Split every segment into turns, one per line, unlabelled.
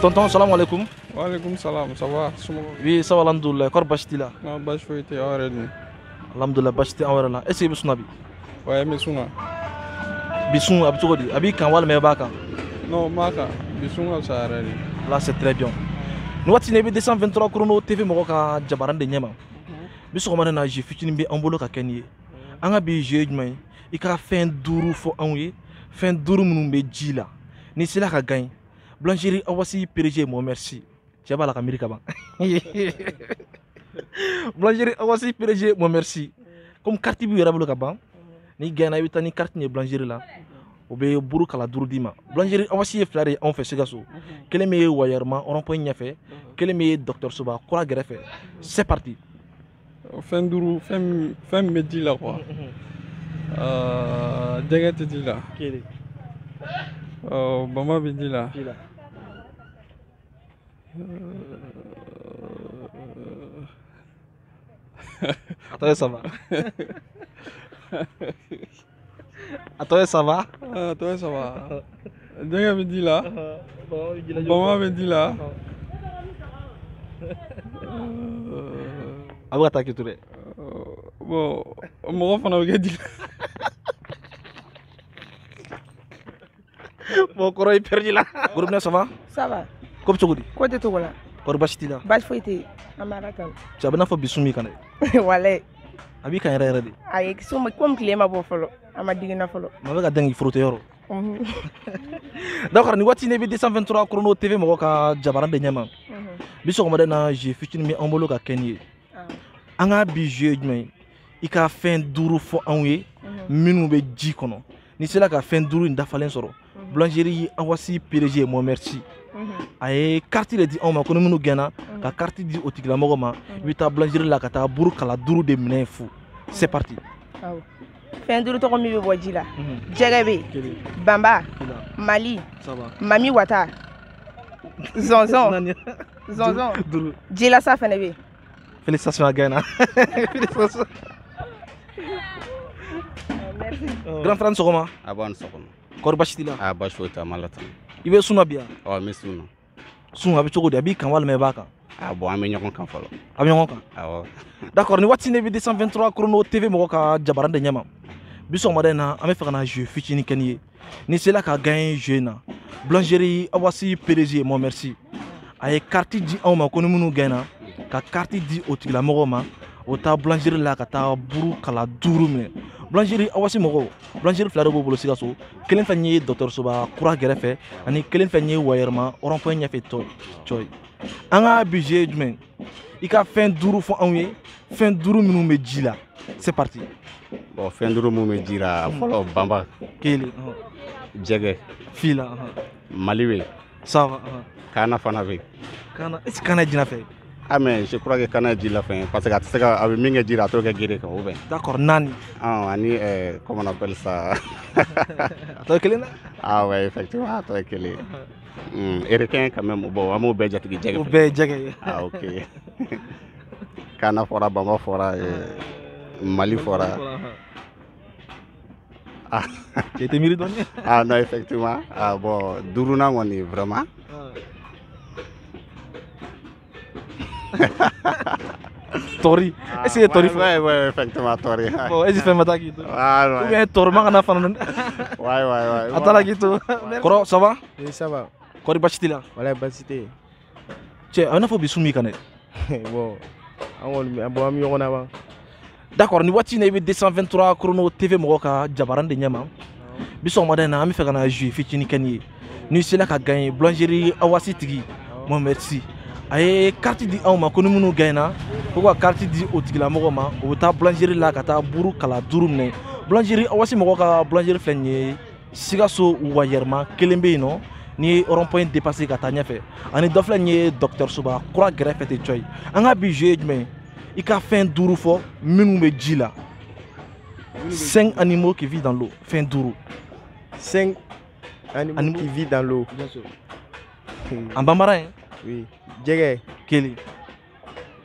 Tonton, salam alaikum.
Wa alaikum salam, ça va?
Oui, ça va, alhamdoulilah. Kor bastila.
Non, bash foyte awreni.
Alhamdoulilah, basti awrela. Est-ce que bisuna bi?
Ouais, mesuna.
Bisun abi togodi. Abi kan wal me baka.
Non, maka. Bisunga sarari.
Là, c'est très bien. Nous avons tenu 223 chrono TV mo ka jabaran de nyama. Bisu ko na je fitini bi ambolo ka kenye. Anga bi je jumai. Ika fin duru fo anwe. Fin duru munu be jila. Ni sila ka gagne. Blancherie awasi PDG mo merci. Jaba la kamiri ka ban. Blancherie awasi PDG mo merci. Comme carte bi yara bolo ka ban. Ni gagne na ni carte ni blancherie la. O be buru kala duru dima. Blancherie awasi flare on fait segaso. Quel est meilleur wayerman on peut y faire. Quel est meilleur docteur Soba quoi greffe. C'est parti.
Fin duru fin medi la quoi. Dégate dit là.
Quel
Bama bi dit là.
Attends, ça va. Attends, ça va.
Attends, ça va. Dégate bi dit là. Bama bi dit là.
Abu attaquer tout le.
Bon, mon fana bi dit.
Bon, Koro est perdu là. Gourmet, ça va?
Ça va.
Comme tu dis.
Quoi de tout là?
Koro bashti là.
Bash foyte. Amarakan.
Tu as bien fait bisumi quand
Wale.
Abi kan yara de.
Ay, so ma comme clé ma bo folo. Ama digina folo.
Ma be ka dangi frote yoro. D'accord, ni wati ne bi 223 chrono TV mo ka jabaran de nyama. Biso ko madana je fitini mi ambolo ka kenye. Anga bi je jumai. Ika fin duru fo anwe. Minu be ji kono. Ni sela ka fin duru ndafalen soro. Blancherie awasi PDG mo merci. Aye carte le di on ma kono munu gena ka carte di otigla mogo ma wita blancherie la ka ta buru kala duru de mine fou. C'est parti.
Fin duru to ko mi be boji la. Jegebe. Bamba. Mali.
Ça va.
Mami wata. Zonzon. Zonzon. Jila sa fene be.
Félicitations à Gaïna. Félicitations.
Merci.
Grand frère Sokoma.
Abon Sokoma.
Kor bashitila.
Ah bashwita malatan.
Ibe suna biya.
Oh mesuna.
Suna abi choko de abi kan wal me baka.
Ah bon ami nyokon kan falo.
Abi nyonka.
Ah
d'accord, ni wati ne bi 223 chrono TV mo ka jabaran de nyama. Biso modena ame fa na jeu fitini kenye. Ni c'est là ka gagne jeu na. Blancherie awasi PDG mo merci. Ay carte di on ma kono munu gaina. Ka carte di otigla mogo ma. Ota blancherie la ka ta buru kala duru me. Blancherie awasi mogo. Blancherie flare bo bolo sigaso. Kelen fanyi docteur Soba kura gerefe ani kelen fanyi wayerma oron point nya fe toy. Anga budget jumen. Ika fin duru fo anwe. Fin duru minu me jila. C'est parti.
Bon fin duru mu me jira folo bamba.
Kele.
Jege.
Fila.
Maliwe.
Ça va.
Kana fana be.
Kana est-ce kana dina fait?
Ah mais je crois que kana jila fin parce que c'est ka avec minga jira to ka gere ka oben.
D'accord, nani.
Ah ani comment on appelle ça?
Toi kele na?
Ah ouais effectivement toi kele. Ericain quand même bon amu be jati jege.
Be jege.
Ah OK. Kana fora bamba fora Mali fora.
Ah, tu étais miri donné?
Ah non effectivement. Ah bon duruna ngoni vraiment.
Tori. Est-ce que Tori?
Ouais, effectivement, Tori.
Bon, est-ce que fait matin qui tout?
Ah, ouais.
Ou bien Torma on a fait un.
Ouais.
Attends là qui tout. Koro, ça va?
Oui, ça va.
Kori bachiti là.
Voilà, bachiti.
Tiens, on a fait bisumi kanet.
Bon, on ami on a.
D'accord, ni wati ne bi 223 chrono TV mo ka jabaran de nyama. Biso madana ami fe kana jeu fitini kenye. Ni sila ka gagne blancherie awasi tigi. Mo merci. Aye carte di on ma kono munu gaina. Ko carte di otigla mo ma o ta blancherie la ka ta buru kala durum ne. Blancherie awasi mo ka blancherie flenye. Sigaso wayerma kelembe no. Ni rond-point dépassé ka ta nyafe. Ani doflenye docteur Soba kura greffe te choy. Anga budget mais il a fait un duru fort, minu me jila. 5 animaux qui vivent dans l'eau. Fin duru.
5 animaux qui vivent dans l'eau.
Bien sûr. En bambara, hein?
Oui. Djege.
Keli.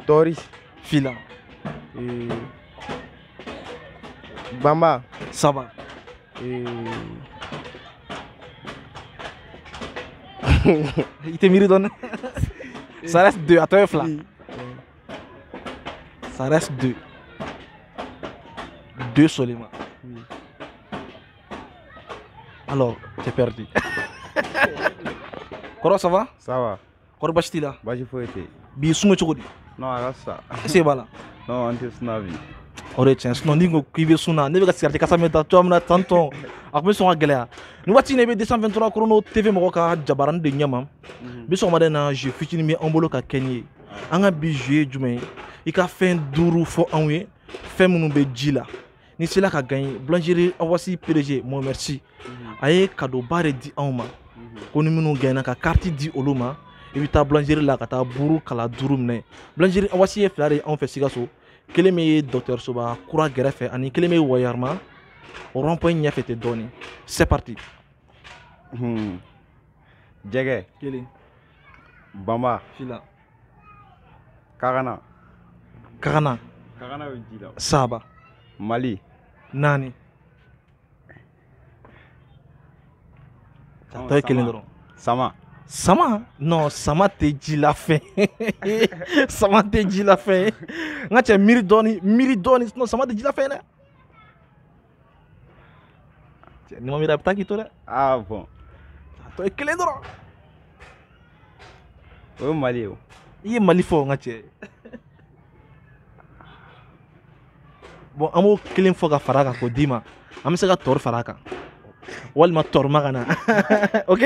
Toris.
Fila.
Bamba.
Saba. Il te mérite donné. Ça reste 2 à toi, Fla. Ça reste 2. 2 seulement.
Oui.
Alors, tu es perdu. Comment ça va?
Ça va.
Comment vas-tu là?
Baji Foyete.
Bisous, tu dis.
Non, rasta.
C'est voilà.
Non, on te snavi.
Ore tiens, sinon ni ngo kibe suna, ne be ka sigarte kasa meta to amna tanton. Akbe so ngala. Ni wati ne be 223 chrono TV mo ka jabaran de nyama. Bi so madena je fitini mi embolo ka kenye. Anga bi jouer jume. I ka fin duru fo anwe. Fin munu be jila. Ni c'est là ka gagner. Blancherie Awasi PDG, moi merci. Aye cadeau bare di anma. Ko ni munu gagner ka carte di oluma. I bi ta blancherie la ka ta buru kala duru mne. Blancherie Awasi flare en fait sigaso. Kelen me docteur Soba kura gɛrɛfɛ ani kelen me wayarma o rond-point ɲɛfɛ tɛ dɔɔni. C'est parti.
Jɛgɛ.
Kelen.
Bamba.
Fila.
Kagana.
Kagana.
Kagana bɛ ji la.
Saba.
Mali.
Naani. Tɔ ye kelen dɔrɔn.
Sama.
Sama? Non, sama tɛ ji la fɛn. Sama tɛ ji la fɛn. N ka cɛ miiri dɔɔni sinon sama tɛ ji la fɛn dɛ. Ni ma miiri a bɛ taa k'i to dɛ.
Ah bon.
Tɔ ye kelen dɔrɔn.
O ye Mali ye o.
I ye Mali fɔ n ka cɛ. Bon an b'o kelen fɔ ka fara a kan k'o d'i ma. An bɛ se ka tɔɔrɔ fara a kan. Walima tɔɔrɔ ma ka na. Ok?